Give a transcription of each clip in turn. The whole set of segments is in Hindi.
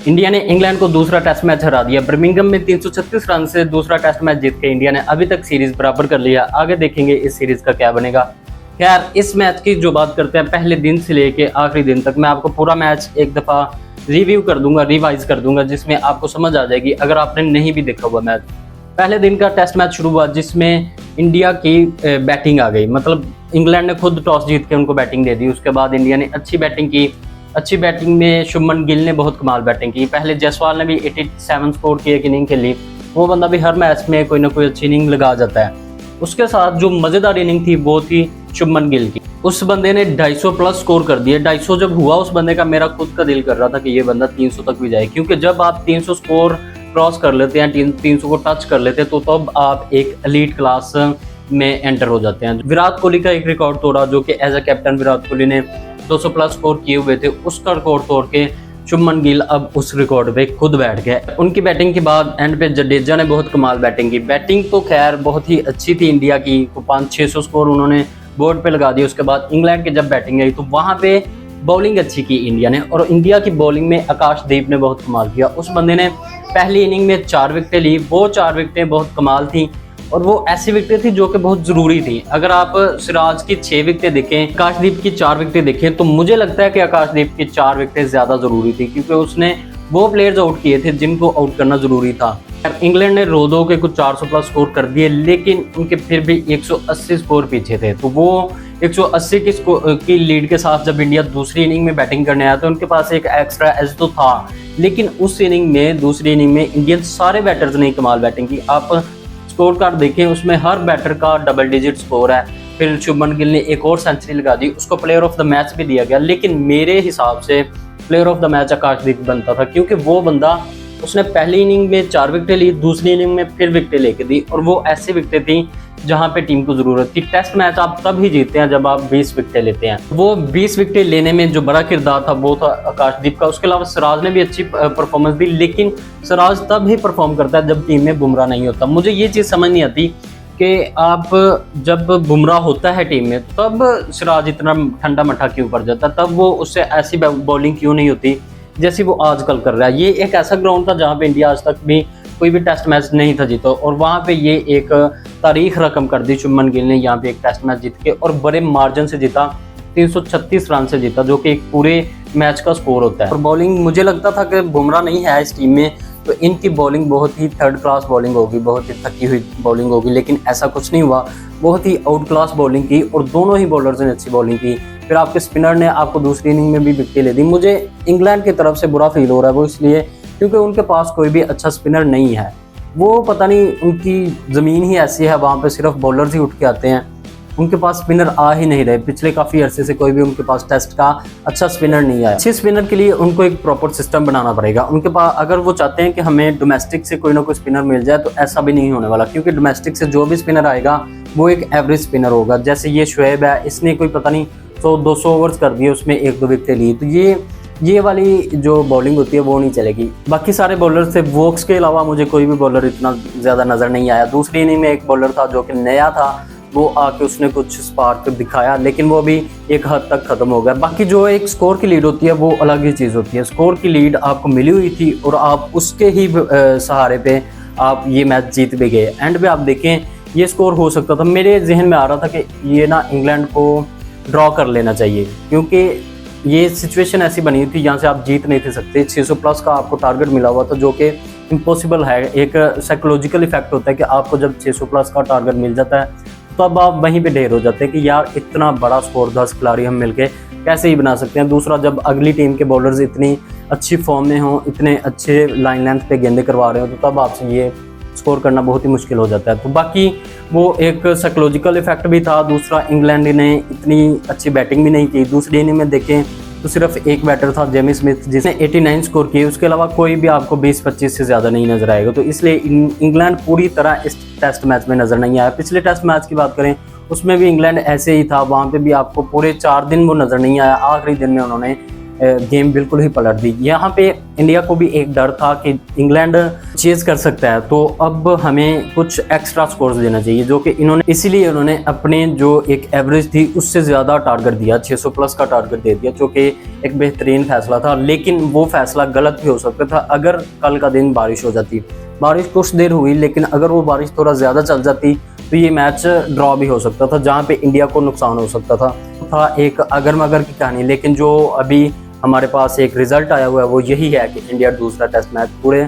इंडिया ने इंग्लैंड को दूसरा टेस्ट मैच हरा दिया। बर्मिंघम में 336 रन से दूसरा टेस्ट मैच जीत के इंडिया ने अभी तक सीरीज बराबर कर लिया। आगे देखेंगे इस सीरीज का क्या बनेगा। खैर, इस मैच की जो बात करते हैं, पहले दिन से लेके आखिरी दिन तक मैं आपको पूरा मैच एक दफ़ा रिव्यू कर दूंगा, रिवाइज कर दूंगा, जिसमें आपको समझ आ जाएगी अगर आपने नहीं भी देखा हुआ मैच। पहले दिन का टेस्ट मैच शुरू हुआ जिसमें इंडिया की बैटिंग आ गई, मतलब इंग्लैंड ने खुद टॉस जीत के उनको बैटिंग दे दी। उसके बाद इंडिया ने अच्छी बैटिंग की। अच्छी बैटिंग में शुभमन गिल ने बहुत कमाल बैटिंग की। पहले जायसवाल ने भी 87 स्कोर की एक इनिंग खेली। वो बंदा भी हर मैच में कोई ना कोई अच्छी इनिंग लगा जाता है। उसके साथ जो मज़ेदार इनिंग थी वो थी शुभमन गिल की। उस बंदे ने 250 प्लस स्कोर कर दिया। 250 जब हुआ उस बंदे का, मेरा खुद का दिल कर रहा था कि ये बंदा 300 तक भी जाए, क्योंकि जब आप 300 स्कोर क्रॉस कर लेते हैं, 300 को टच कर लेते हैं, तो तब आप एक एलीट क्लास में एंटर हो जाते हैं। विराट कोहली का एक रिकॉर्ड तोड़ा, जो कि as a captain Virat Kohli ने 200 प्लस स्कोर किए हुए थे। उसका रिकॉर्ड तोड़ के शुभमन गिल अब उस रिकॉर्ड पे खुद बैठ गए। उनकी बैटिंग के बाद एंड पे जडेजा ने बहुत कमाल बैटिंग की। बैटिंग तो खैर बहुत ही अच्छी थी इंडिया की, तो 500-600 स्कोर उन्होंने बोर्ड पे लगा दिए। उसके बाद इंग्लैंड की जब बैटिंग आई तो वहाँ पे बॉलिंग अच्छी की इंडिया ने, और इंडिया की बॉलिंग में आकाशदीप ने बहुत कमाल किया। उस बंदे ने पहली इनिंग में 4 विकेटें ली। वो 4 विकेटें बहुत कमाल थी, और वो ऐसी विकेटें थी जो कि बहुत ज़रूरी थी। अगर आप सिराज की 6 विकेटें देखें, आकाशदीप की 4 विकेटें देखें, तो मुझे लगता है कि आकाशदीप की 4 विकेटें ज़्यादा ज़रूरी थी, क्योंकि उसने वो प्लेयर्स आउट किए थे जिनको आउट करना ज़रूरी था। इंग्लैंड ने रोदो के कुछ 400 प्लस स्कोर कर दिए, लेकिन उनके फिर भी 180 स्कोर पीछे थे। तो वो 180 की लीड के साथ जब इंडिया दूसरी इनिंग में बैटिंग करने आया तो उनके पास एक एक्स्ट्रा एज तो था, लेकिन उस इनिंग में, दूसरी इनिंग में इंडियन सारे बैटर्स ने कमाल बैटिंग की। आप स्कोर कार्ड देखें, उसमें हर बैटर का डबल डिजिट स्कोर है। फिर शुभमन गिल ने एक और सेंचुरी लगा दी, उसको प्लेयर ऑफ द मैच भी दिया गया। लेकिन मेरे हिसाब से प्लेयर ऑफ द मैच आकाशदीप बनता था, क्योंकि वो बंदा, उसने पहली इनिंग में 4 विकेटें ली, दूसरी इनिंग में फिर विकेटें लेके दी, और वो ऐसी विकेटें थी जहां पे टीम को जरूरत थी। टेस्ट मैच आप तब ही जीतते हैं जब आप 20 विकेटें लेते हैं। वो 20 विकेटें लेने में जो बड़ा किरदार था वो था आकाशदीप का। उसके अलावा सिराज ने भी अच्छी परफॉर्मेंस दी, लेकिन सिराज तब ही परफॉर्म करता है जब टीम में बुमराह नहीं होता। मुझे ये चीज़ समझ नहीं आती कि आप जब बुमराह होता है टीम में तब सिराज इतना ठंडा मठा क्यों पड़ जाता, तब वो उससे ऐसी बॉलिंग क्यों नहीं होती जैसी वो आजकल कर रहा है। ये एक ऐसा ग्राउंड था जहाँ पे इंडिया आज तक भी कोई भी टेस्ट मैच नहीं था जीता, और वहाँ पे ये एक तारीख रकम कर दी शुभमन गिल ने। यहाँ पे एक टेस्ट मैच जीत के, और बड़े मार्जिन से जीता, 336 रन से जीता, जो कि एक पूरे मैच का स्कोर होता है। और बॉलिंग, मुझे लगता था कि बुमराह नहीं है इस टीम में तो इनकी बॉलिंग बहुत ही थर्ड क्लास बॉलिंग होगी, बहुत ही थकी हुई बॉलिंग होगी, लेकिन ऐसा कुछ नहीं हुआ। बहुत ही आउट क्लास बॉलिंग की, और दोनों ही बॉलर्स ने अच्छी बॉलिंग की। फिर आपके स्पिनर ने आपको दूसरी इनिंग में भी विकेट ले दी। मुझे इंग्लैंड की तरफ से बुरा फील हो रहा है, वो इसलिए क्योंकि उनके पास कोई भी अच्छा स्पिनर नहीं है। वो पता नहीं, उनकी ज़मीन ही ऐसी है, वहाँ पे सिर्फ बॉलर्स ही उठ के आते हैं, उनके पास स्पिनर आ ही नहीं रहे। पिछले काफ़ी अरसे से कोई भी उनके पास टेस्ट का अच्छा स्पिनर नहीं आया। अच्छे स्पिनर के लिए उनको एक प्रॉपर सिस्टम बनाना पड़ेगा उनके पास। अगर वो चाहते हैं कि हमें डोमेस्टिक से कोई ना कोई स्पिनर मिल जाए, तो ऐसा भी नहीं होने वाला, क्योंकि डोमेस्टिक से जो भी स्पिनर आएगा वो एक एवरेज स्पिनर होगा। जैसे ये शुएब है, इसने कोई पता नहीं 100-200 ओवर्स कर दिए, उसमें 1-2 विकेटें ली, तो ये वाली जो बॉलिंग होती है वो नहीं चलेगी। बाकी सारे बॉलर थे, वोक्स के अलावा मुझे कोई भी बॉलर इतना ज़्यादा नज़र नहीं आया। दूसरी इनिंग में एक बॉलर था जो कि नया था, वो आके उसने कुछ स्पार्क दिखाया, लेकिन वो भी एक हद तक ख़त्म हो गया। बाकी जो एक स्कोर की लीड होती है वो अलग ही चीज़ होती है। स्कोर की लीड आपको मिली हुई थी, और आप उसके ही सहारे पे आप ये मैच जीत भी गए। एंड पे आप देखें, ये स्कोर हो सकता था, मेरे जहन में आ रहा था कि ये ना इंग्लैंड को ड्रॉ कर लेना चाहिए, क्योंकि ये सिचुएशन ऐसी बनी थी यहाँ से आप जीत नहीं थे सकते। 600 प्लस का आपको टारगेट मिला हुआ था, जो कि इम्पॉसिबल है। एक साइकोलॉजिकल इफेक्ट होता है कि आपको जब 600 प्लस का टारगेट मिल जाता है तो अब आप वहीं पे ढेर हो जाते हैं कि यार इतना बड़ा स्कोर 10 खिलाड़ी हम मिलके कैसे ही बना सकते हैं। दूसरा, जब अगली टीम के बॉलर्स इतनी अच्छी फॉर्म में हों, इतने अच्छे लाइन लेंथ पे गेंदे करवा रहे हो, तो तब आपसे ये स्कोर करना बहुत ही मुश्किल हो जाता है। तो बाकी वो एक साइकोलॉजिकल इफेक्ट भी था। दूसरा, इंग्लैंड ने इतनी अच्छी बैटिंग भी नहीं की। दूसरी इनिंग में देखें तो सिर्फ एक बैटर था, जेमी स्मिथ, जिसने 89 स्कोर किए। उसके अलावा कोई भी आपको 20-25 से ज़्यादा नहीं नजर आएगा। तो इसलिए इंग्लैंड पूरी तरह इस टेस्ट मैच में नज़र नहीं आया। पिछले टेस्ट मैच की बात करें, उसमें भी इंग्लैंड ऐसे ही था, वहाँ पे भी आपको पूरे 4 दिन वो नज़र नहीं आया। आखिरी दिन में उन्होंने गेम बिल्कुल ही पलट दी। यहाँ पे इंडिया को भी एक डर था कि इंग्लैंड चेज कर सकता है, तो अब हमें कुछ एक्स्ट्रा स्कोर्स देना चाहिए, जो कि इसीलिए उन्होंने अपने जो एक एवरेज थी उससे ज़्यादा टारगेट दिया, 600 प्लस का टारगेट दे दिया, जो कि एक बेहतरीन फैसला था। लेकिन वो फैसला गलत भी हो सकता था अगर कल का दिन बारिश हो जाती। बारिश कुछ देर हुई, लेकिन अगर वो बारिश थोड़ा ज़्यादा चल जाती तो ये मैच ड्रॉ भी हो सकता था, जहाँ पे इंडिया को नुकसान हो सकता था एक अगर मगर की कहानी। लेकिन जो अभी हमारे पास एक रिजल्ट आया हुआ है वो यही है कि इंडिया दूसरा टेस्ट मैच पूरे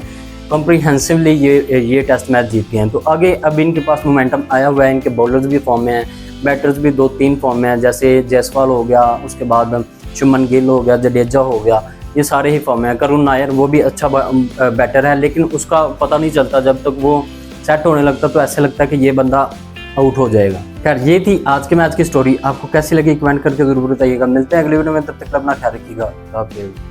कॉम्प्रिहेंसिवली ये टेस्ट मैच जीती हैं। तो आगे अब इनके पास मोमेंटम आया हुआ है, इनके बॉलर्स भी फॉर्म में हैं, बैटर्स भी 2-3 फॉर्म में हैं, जैसे जायसवाल हो गया, उसके बाद शुभमन गिल हो गया, जडेजा हो गया, ये सारे ही फॉर्म में हैं। करुण नायर वो भी अच्छा बैटर है, लेकिन उसका पता नहीं चलता, जब तक वो सेट होने लगता तो ऐसे लगता है कि ये बंदा आउट हो जाएगा। खैर ये थी आज के मैच की स्टोरी, आपको कैसी लगी कमेंट करके जरूर बताइएगा। मिलते हैं अगले वीडियो में, तब तक अपना ख्याल रखिएगा।